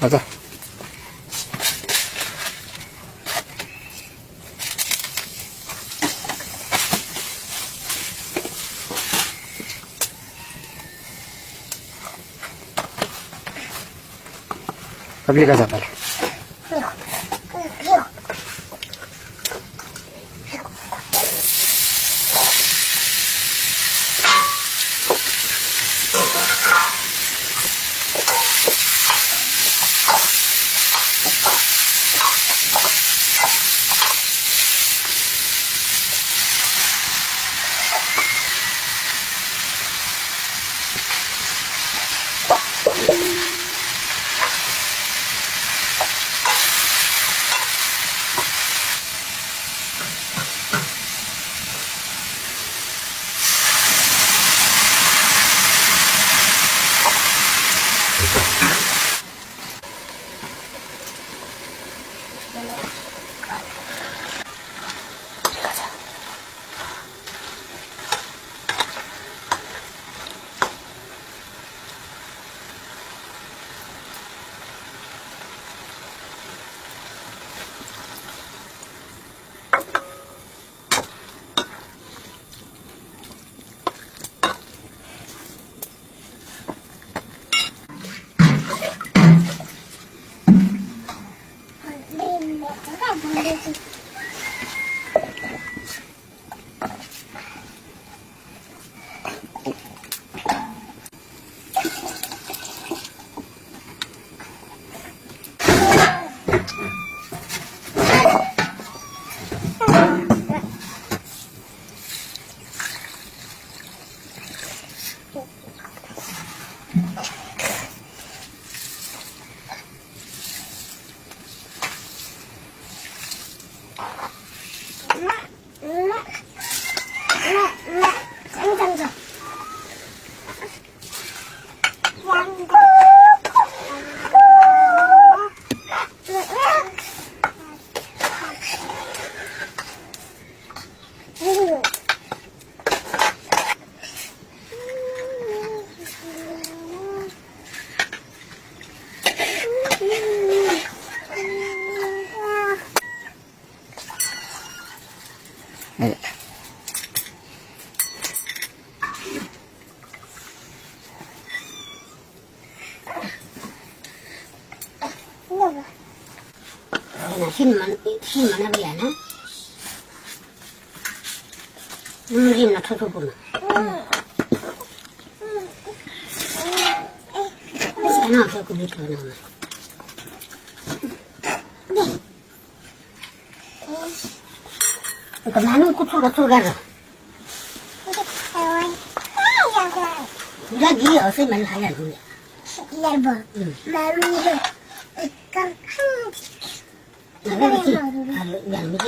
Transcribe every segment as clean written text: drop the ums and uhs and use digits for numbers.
가자. 빨리 가자, 빨리. 네. 힘만 하게 하나? 힘나 터져보나? 하나 없어, 그 밑에 하나만. 그러니까 많은 고추가 들어가라. 여기 어서만 하야 돼. 얇아. 마루를 약간 나가지. 양미지.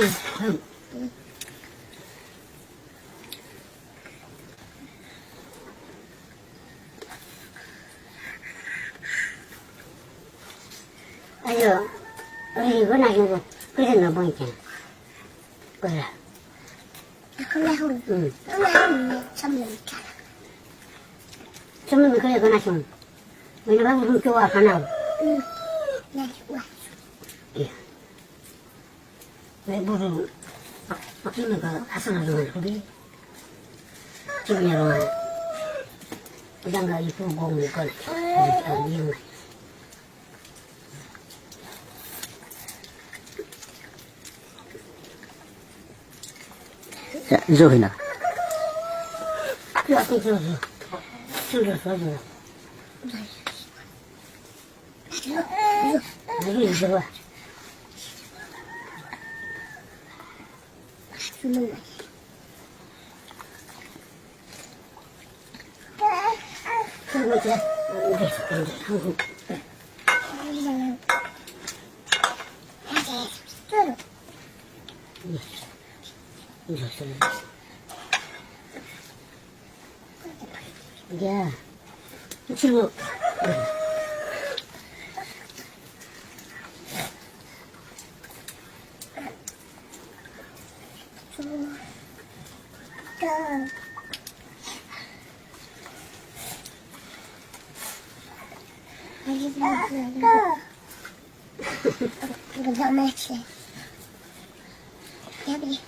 아유, 이거나 이거 그래 넣어보니까. 그래. 그냥 응. 그냥 참는 잘. 처음에 그래 그나 좀. 왜냐면 우리 좋아 하나. 응. 나 좋아. 예. 왜 물을 막히면 그 아슬아슬한 소리. 지금이랑 부장가 이쁘고 공을 걸. 이용해. 자, 이쪽에 나. 그 앞에 들어서. 들어서. 여기 이거 봐. 주는 거. 그리고 이제 한국. 이게 친구 بدأ ماشي يا ابني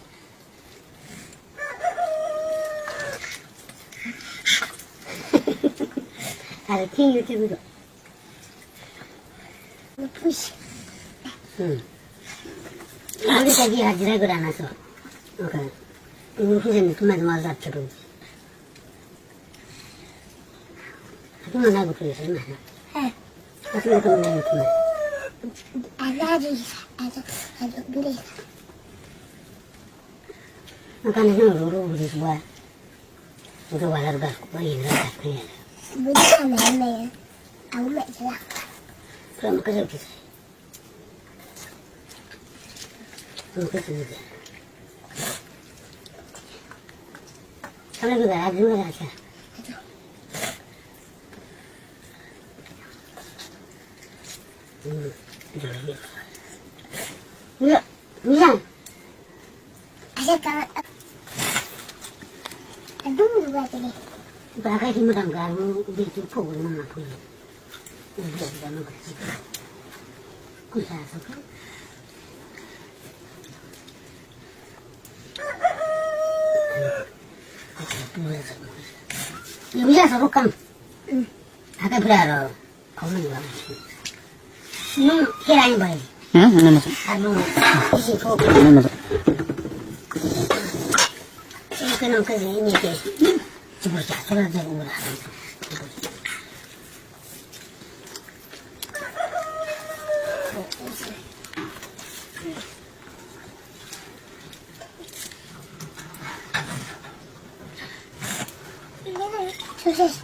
هذا كي يتبدو مفوش 우리 자기 하지라고 안 와서 그러니까 후생님 그만 와서 앞으로 하지만 하고 그래서 얼마나 ها 하지만 그만 하고 그만 أنا بليس makanya nó ruru beri buah udah walar gas kau ini lah katanya بدي أعمل أو ما أجرا kalau kerja kita kerja kita kalau juga ada juga ada ya bisa عشان أدوم الوادي Bakal di mudah garu di tupu nama pun. Udah nama kerja. Kusa satu. Ya bisa satu kan. Agak berapa? Kau mana lagi? Kira yang baik. Ano na sa? Anu isi kau. Ano na sa? Ini kan orang kerja ini ke. Coba jatuh aja ulah. سوسيس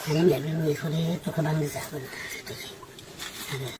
Saya nggak boleh sulit tuh ke bangsa.